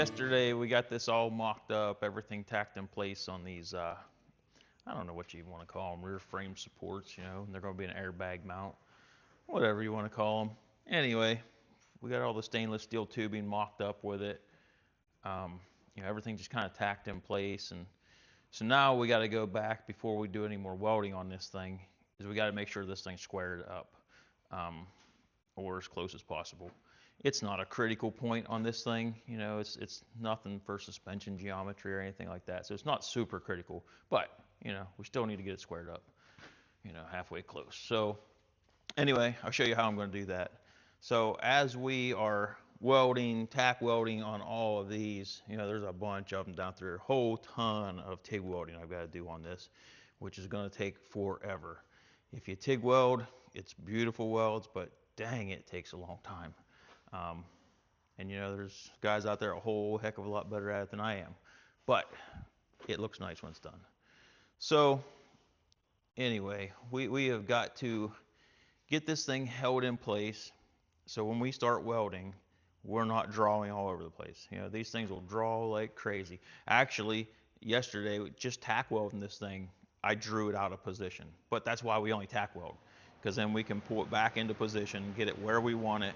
yesterday we got this all mocked up, everything tacked in place on these, I don't know what you want to call them, rear frame supports, and they're going to be an airbag mount, whatever you want to call them. Anyway, we got all the stainless steel tubing mocked up with it. Everything just kind of tacked in place. And so now we got to go back before we do any more welding on this thing, is we got to make sure this thing's squared up, or as close as possible. It's not a critical point on this thing, it's nothing for suspension geometry or anything like that. So it's not super critical, but we still need to get it squared up, halfway close. So anyway, I'll show you how I'm going to do that. So as we are welding, tack welding on all of these, there's a bunch of them down through, a whole ton of TIG welding I've got to do on this, which is going to take forever. If you TIG weld, it's beautiful welds, but dang, it takes a long time. And there's guys out there a whole heck of a lot better at it than I am, but it looks nice when it's done. So anyway, we have got to get this thing held in place, so when we start welding, we're not drawing all over the place. These things will draw like crazy. Actually, yesterday, just tack welding this thing, I drew it out of position, but that's why we only tack weld, because then we can pull it back into position, get it where we want it,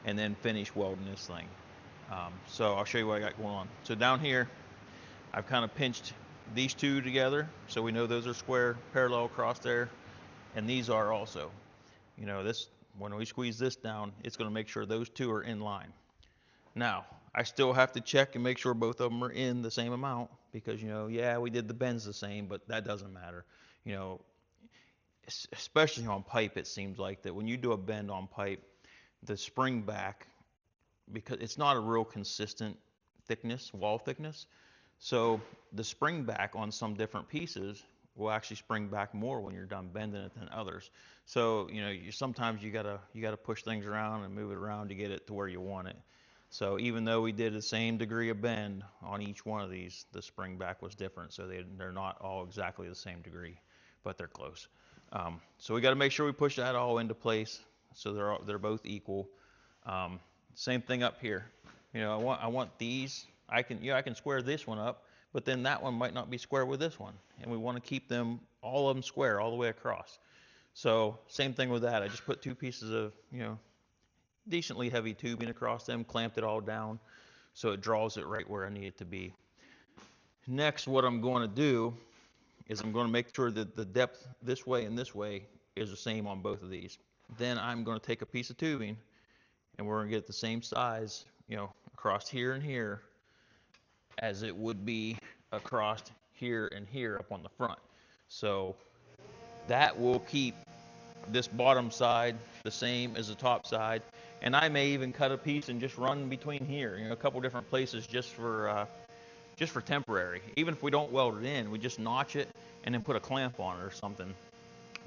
and then finish welding this thing. So I'll show you what I got going on. So down here, I've kind of pinched these two together, so we know those are square, parallel across there, and these are also. This, when we squeeze this down, it's going to make sure those two are in line. Now, I still have to check and make sure both of them are in the same amount, because yeah, we did the bends the same, but that doesn't matter. Especially on pipe, it seems like that when you do a bend on pipe, the spring back, because it's not a real consistent thickness, wall thickness, so the spring back on some different pieces will actually spring back more when you're done bending it than others. So sometimes you gotta push things around and move it around to get it to where you want it. So even though we did the same degree of bend on each one of these, the spring back was different. So they're not all exactly the same degree, but they're close. So we got to make sure we push that all into place so they're both equal. Same thing up here. I want these. I can square this one up, but then that one might not be square with this one, and we want to keep them, all of them, square all the way across. So same thing with that. I just put two pieces of decently heavy tubing across them, clamped it all down so it draws it right where I need it to be. Next, what I'm going to do is I'm going to make sure that the depth this way and this way is the same on both of these. Then I'm going to take a piece of tubing and we're going to get the same size, across here and here as it would be across here and here up on the front. So that will keep this bottom side the same as the top side. And I may even cut a piece and just run between here, a couple different places just for temporary. Even if we don't weld it in, we just notch it and then put a clamp on it or something,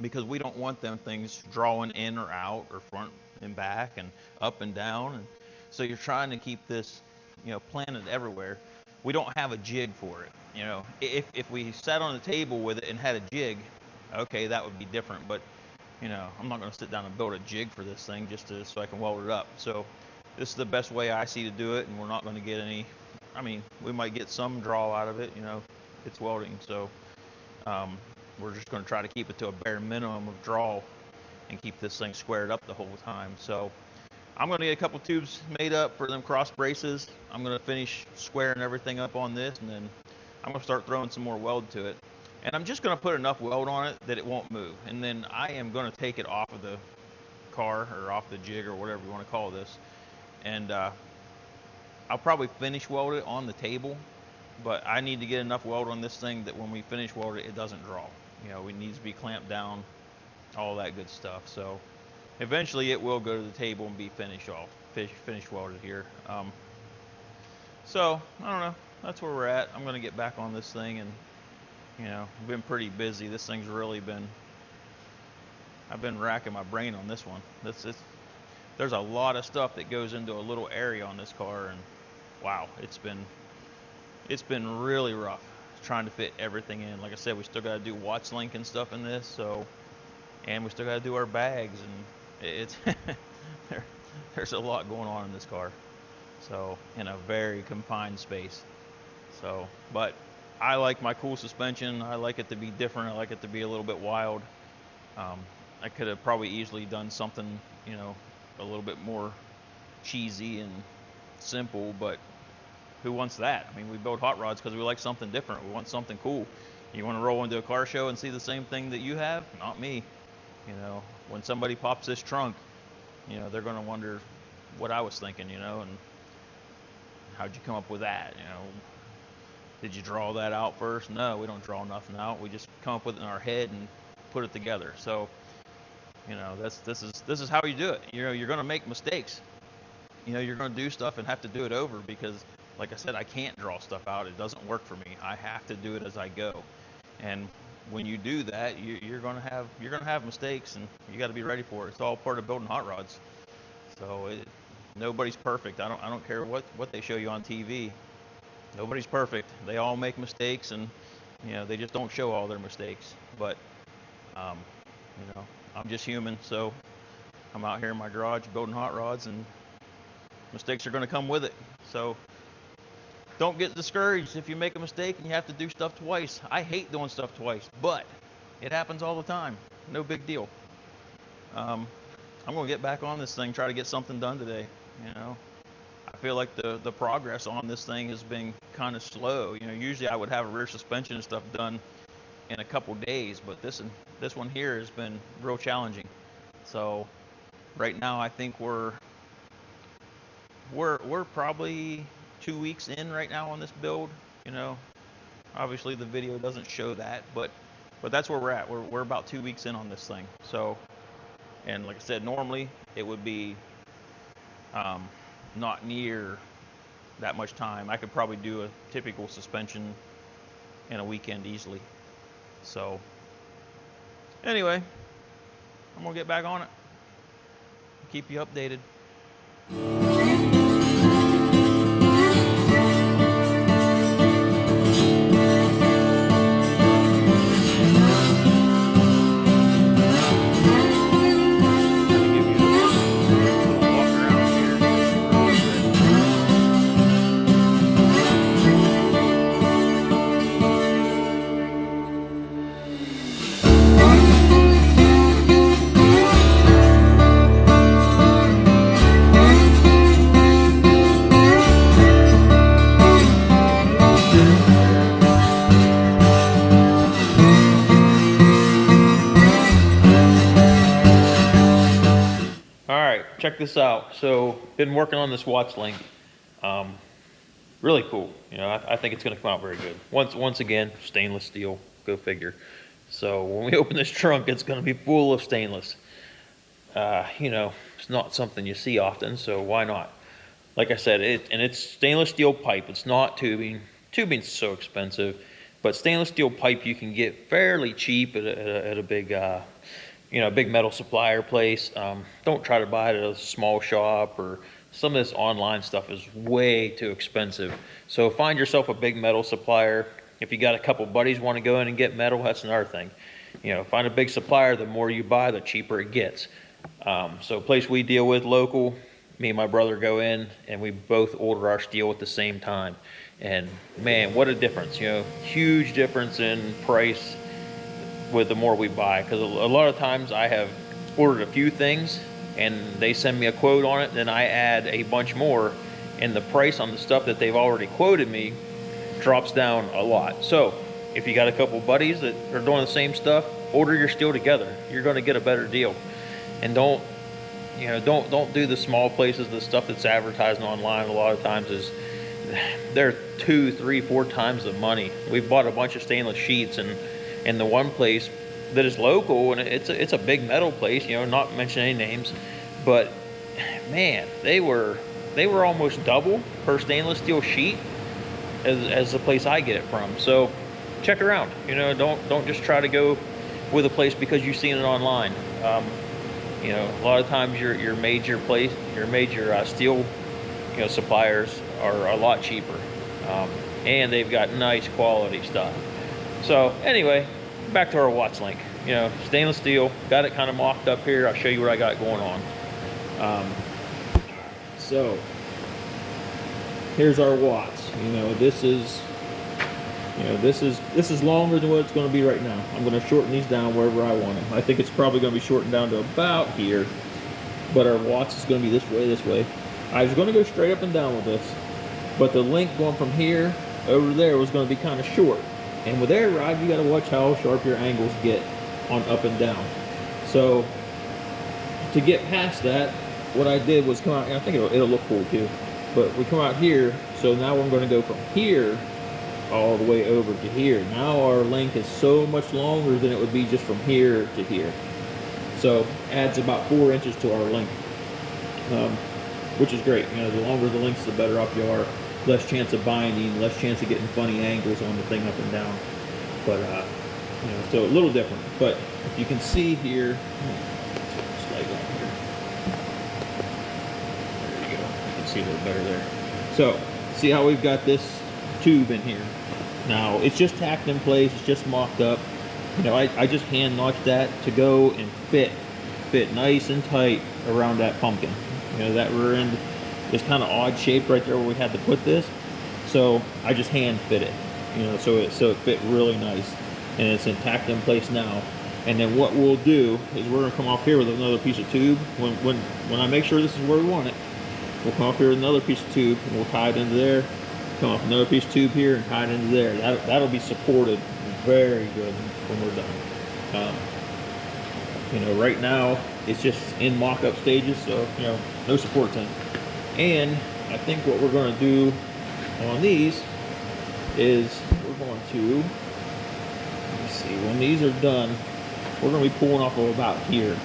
because we don't want them things drawing in or out or front and back and up and down. And so you're trying to keep this, planted everywhere. We don't have a jig for it. If we sat on the table with it and had a jig, okay, that would be different. But I'm not going to sit down and build a jig for this thing so I can weld it up. So this is the best way I see to do it, and we're not going to get any. I mean, we might get some draw out of it. It's welding, so we're just going to try to keep it to a bare minimum of draw and keep this thing squared up the whole time. So I'm going to get a couple tubes made up for them cross braces. I'm going to finish squaring everything up on this, and then I'm going to start throwing some more weld to it. And I'm just going to put enough weld on it that it won't move. And then I am going to take it off of the car or off the jig or whatever you want to call this. And I'll probably finish weld it on the table, but I need to get enough weld on this thing that when we finish weld it, it doesn't draw. It needs to be clamped down, all that good stuff. So eventually it will go to the table and be finished welded here. So I don't know. That's where we're at. I'm going to get back on this thing, and I've been pretty busy. This thing's really been. I've been racking my brain on this one. There's a lot of stuff that goes into a little area on this car, and wow, it's been really rough trying to fit everything in. Like I said, we still got to do watch link and stuff in this, and we still got to do our bags, and it's there's a lot going on in this car. So in a very confined space. So, but I like my cool suspension. I like it to be different. I like it to be a little bit wild. Um, I could have probably easily done something, you know, a little bit more cheesy and simple, but who wants that? I mean, we build hot rods because we like something different. We want something cool. You want to roll into a car show and see the same thing that you have? Not me. You know, when somebody pops this trunk, you know, they're going to wonder what I was thinking, you know, and how'd you come up with that? You know, did you draw that out first? No, we don't draw nothing out. We just come up with it in our head and put it together. So, you know, this is how you do it. You know, you're going to make mistakes. You know, you're going to do stuff and have to do it over because, like I said, I can't draw stuff out. It doesn't work for me. I have to do it as I go. And when you do that, you're going to have mistakes, and you got to be ready for it. It's all part of building hot rods. So nobody's perfect. I don't care what they show you on TV. Nobody's perfect. They all make mistakes, and you know, they just don't show all their mistakes. But you know, I'm just human, so I'm out here in my garage building hot rods, and mistakes are going to come with it. So don't get discouraged if you make a mistake and you have to do stuff twice. I hate doing stuff twice, but it happens all the time. No big deal. I'm going to get back on this thing, try to get something done today. You know, I feel like the progress on this thing has been kind of slow. You know, usually I would have a rear suspension and stuff done in a couple days, but this one here has been real challenging. So right now I think we're probably 2 weeks in right now on this build. You know, obviously the video doesn't show that, but that's where we're at. We're about 2 weeks in on this thing. So, and like I said, normally it would be not near that much time. I could probably do a typical suspension in a weekend easily. So anyway, I'm gonna get back on it. Keep you updated. Check this out. So, been working on this watch link. Really cool. You know, I think it's going to come out very good. Once again, stainless steel. Go figure. So when we open this trunk, it's going to be full of stainless. You know, it's not something you see often, so why not? Like I said, it's stainless steel pipe. It's not tubing. Tubing's so expensive, but stainless steel pipe you can get fairly cheap at a big you know, a big metal supplier place. Don't try to buy it at a small shop, or some of this online stuff is way too expensive. So find yourself a big metal supplier. If you got a couple buddies want to go in and get metal, that's another thing. You know, find a big supplier. The more you buy, the cheaper it gets. So a place we deal with local, me and my brother go in and we both order our steel at the same time. And man, what a difference, you know, huge difference in price with the more we buy, because a lot of times I have ordered a few things and they send me a quote on it, then I add a bunch more, and the price on the stuff that they've already quoted me drops down a lot. So if you got a couple buddies that are doing the same stuff, order your steel together. You're going to get a better deal. And don't do the small places. The stuff that's advertised online a lot of times is they're 2, 3, 4 times the money. We've bought a bunch of stainless sheets, and the one place that is local, and it's a big metal place, you know, not mentioning any names, but man, they were almost double per stainless steel sheet as the place I get it from. So check around, you know, don't just try to go with a place because you've seen it online. You know, a lot of times your major steel, you know, suppliers are a lot cheaper, and they've got nice quality stuff. So anyway, back to our watch link. You know, stainless steel, got it kind of mocked up here. I'll show you what I got going on. So here's our watts. You know, this is longer than what it's going to be right now. I'm going to shorten these down wherever I want them. I think it's probably going to be shortened down to about here, but our watts is going to be this way, this way. I was going to go straight up and down with this, but the length going from here over there was going to be kind of short. And with air ride, you got to watch how sharp your angles get on up and down. So to get past that, what I did was come out, and I think it'll look cool too, but we come out here, so now I'm going to go from here all the way over to here. Now our length is so much longer than it would be just from here to here. So adds about 4 inches to our length, which is great. You know, the longer the length, the better off you are. Less chance of binding, less chance of getting funny angles on the thing up and down. But you know, so a little different. But if you can see here, slide on here. There you go. You can see a little better there. So see how we've got this tube in here. Now it's just tacked in place, it's just mocked up. You know, I just hand notched that to go and fit nice and tight around that pumpkin. You know, that rear end is kind of odd shaped right there where we had to put this, so I just hand fit it. You know, so it fit really nice, and it's tacked in place now. And then what we'll do is we're gonna come off here with another piece of tube. When I make sure this is where we want it, we'll come off here with another piece of tube and we'll tie it into there. Come off another piece of tube here and tie it into there. That'll be supported very good when we're done. You know, right now it's just in mock-up stages, so you know, no supports in. And I think what we're going to do on these is we're going to, let me see, when these are done, we're going to be pulling off of about here.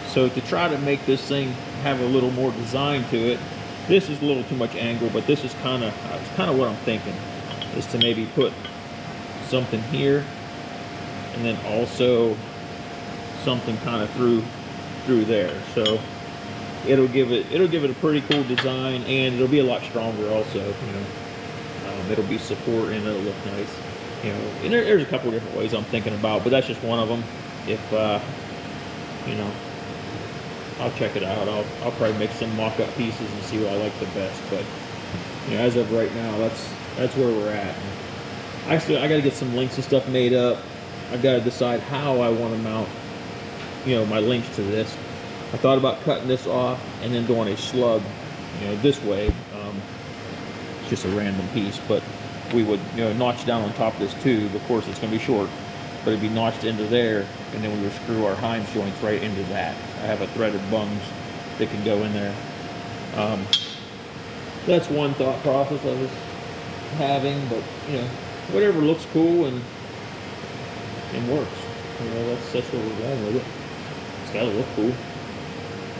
So to try to make this thing have a little more design to it, this is a little too much angle, but this is kind of what I'm thinking, is to maybe put something here, and then also something kind of through there. So it'll give it a pretty cool design, and it'll be a lot stronger also. You know, it'll be support and it'll look nice. You know, and there's a couple different ways I'm thinking about, but that's just one of them. If you know, I'll check it out. I'll probably make some mock-up pieces and see what I like the best. But you know, as of right now, that's where we're at. Actually, I got to get some links and stuff made up. I've got to decide how I want to mount, you know, my links to this. I thought about cutting this off and then doing a slug, you know, this way. It's just a random piece, but we would, you know, notch down on top of this tube. Of course, it's going to be short, but it'd be notched into there, and then we would screw our Heim joints right into that. I have a threaded bungs that can go in there. That's one thought process I was having, but you know, whatever looks cool and works. You know, that's where we're going with it. It's got to look cool.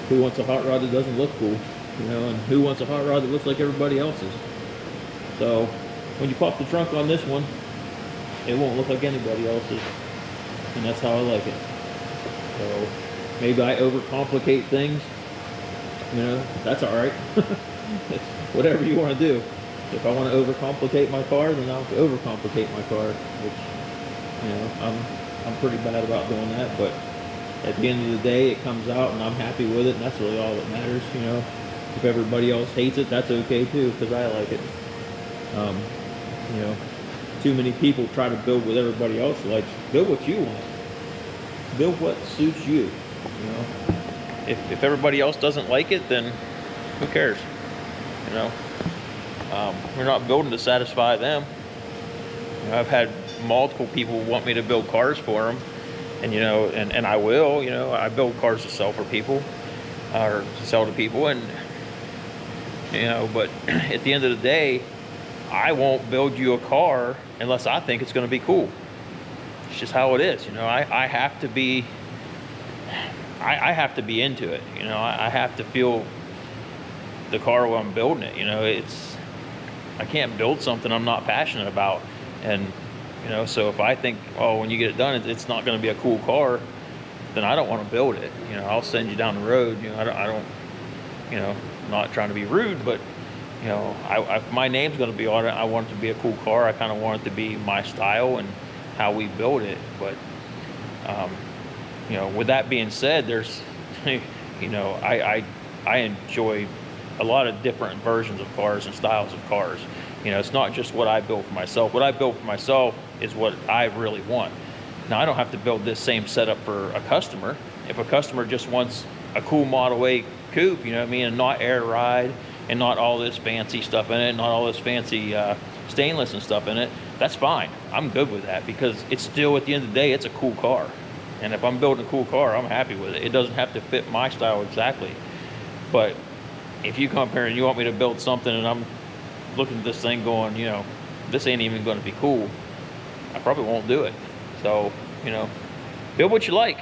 Who wants a hot rod that doesn't look cool? You know, and who wants a hot rod that looks like everybody else's? So when you pop the trunk on this one, it won't look like anybody else's, and that's how I like it. So maybe I overcomplicate things. You know, that's all right. Whatever you want to do. If I want to overcomplicate my car, then I'll overcomplicate my car, which, you know, I'm pretty bad about doing that, but at the end of the day, it comes out and I'm happy with it, and that's really all that matters. You know, if everybody else hates it, that's okay too, because I like it. You know, too many people try to build what everybody else likes. Build what you want. Build what suits you. You know, if everybody else doesn't like it, then who cares? You know, we're not building to satisfy them. You know, I've had multiple people want me to build cars for them, and you know, and I will. You know, I build cars to sell for people, or to sell to people, and you know, but at the end of the day, I won't build you a car unless I think it's going to be cool. It's just how it is. You know, I have to be. I have to be into it. You know, I have to feel the car while I'm building it. You know, I can't build something I'm not passionate about. And you know, so if I think, oh, when you get it done, it's not going to be a cool car, then I don't want to build it. You know, I'll send you down the road. You know, I don't, you know, I'm not trying to be rude, but you know, my name's going to be on it. I want it to be a cool car. I kind of want it to be my style and how we build it. But you know, with that being said, there's, you know, I enjoy a lot of different versions of cars and styles of cars. You know, it's not just what I build for myself. What I build for myself is what I really want. Now, I don't have to build this same setup for a customer. If a customer just wants a cool Model A coupe, you know what I mean, and not air ride, and not all this fancy stuff in it, not all this fancy stainless and stuff in it, that's fine. I'm good with that, because it's still, at the end of the day, it's a cool car. And if I'm building a cool car, I'm happy with it. It doesn't have to fit my style exactly. But if you come here and you want me to build something and I'm looking at this thing going, you know, this ain't even going to be cool, I probably won't do it. So, you know, build what you like.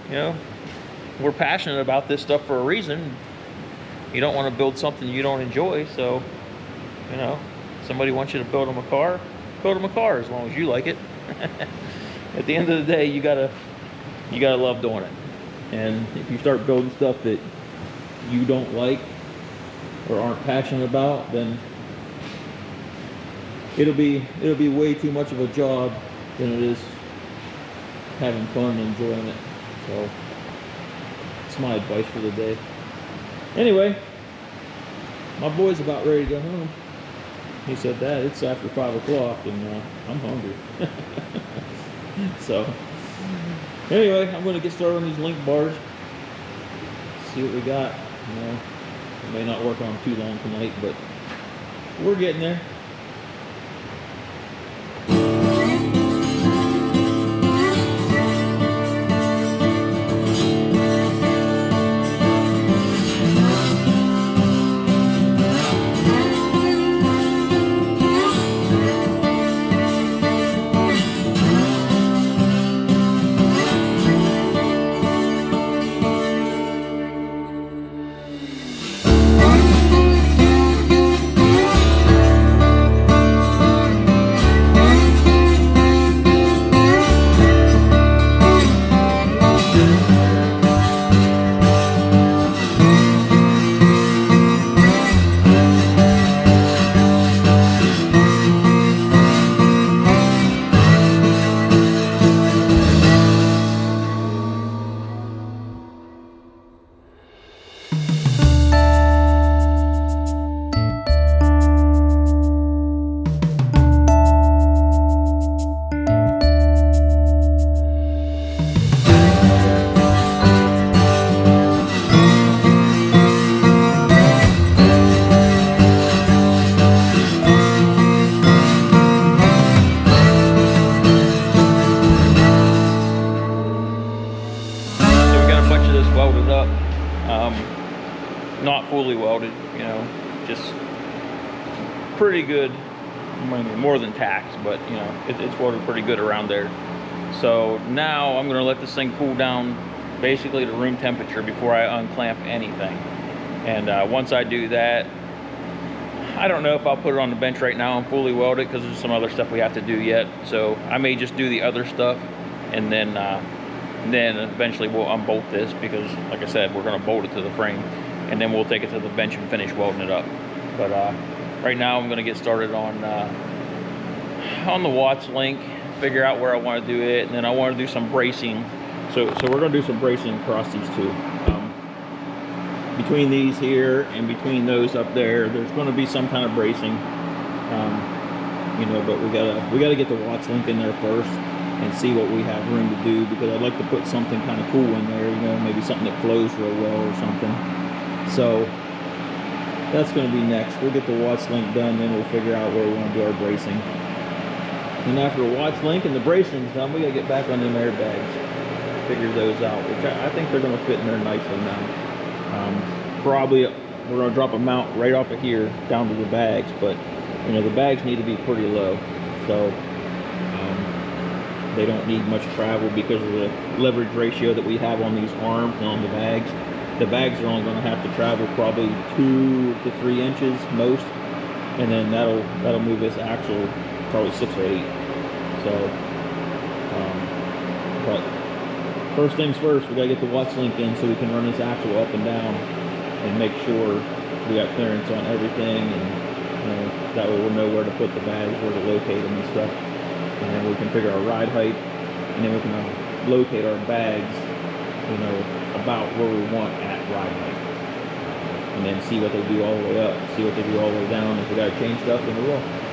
You know, we're passionate about this stuff for a reason. You don't want to build something you don't enjoy. So, you know, somebody wants you to build them a car, build them a car as long as you like it. At the end of the day, you gotta love doing it. And if you start building stuff that you don't like or aren't passionate about, then it'll be way too much of a job than it is having fun and enjoying it. So it's my advice for the day. Anyway, my boy's about ready to go home. He said that it's after 5 o'clock and I'm hungry. So anyway, I'm going to get started on these link bars. See what we got. You know, it may not work on them too long tonight, but we're getting there. Welded up, not fully welded, you know, just pretty good. I mean, more than tacks, but you know, it's welded pretty good around there. So now I'm going to let this thing cool down basically to room temperature before I unclamp anything. And once I do that, I don't know if I'll put it on the bench right now and fully weld it, because there's some other stuff we have to do yet. So I may just do the other stuff, and then eventually we'll unbolt this, because like I said, we're going to bolt it to the frame, and then we'll take it to the bench and finish welding it up. But right now I'm going to get started on the Watts link, figure out where I want to do it, and then I want to do some bracing. So we're going to do some bracing across these two. Between these here and between those up there, there's going to be some kind of bracing. You know, but we gotta get the Watts link in there first and see what we have room to do, because I'd like to put something kind of cool in there, you know, maybe something that flows real well or something. So that's going to be next. We'll get the Watts link done, then we'll figure out where we want to do our bracing. And after the Watts link and the bracing's done, we got to get back on them airbags, figure those out, which I think they're going to fit in there nicely now. Probably we're going to drop a mount right off of here down to the bags, but you know, the bags need to be pretty low, so they don't need much travel because of the leverage ratio that we have on these arms and on the bags. The bags are only going to have to travel probably 2 to 3 inches most, and then that'll move this axle probably 6 or 8. So, but first things first, we got to get the Watts link in so we can run this axle up and down and make sure we got clearance on everything, and you know, that way we'll know where to put the bags, where to locate them and stuff. And then we can figure our ride height, and then we can locate our bags, you know, about where we want at ride height. and then see what they do all the way up, see what they do all the way down. If we got to change stuff, then we will.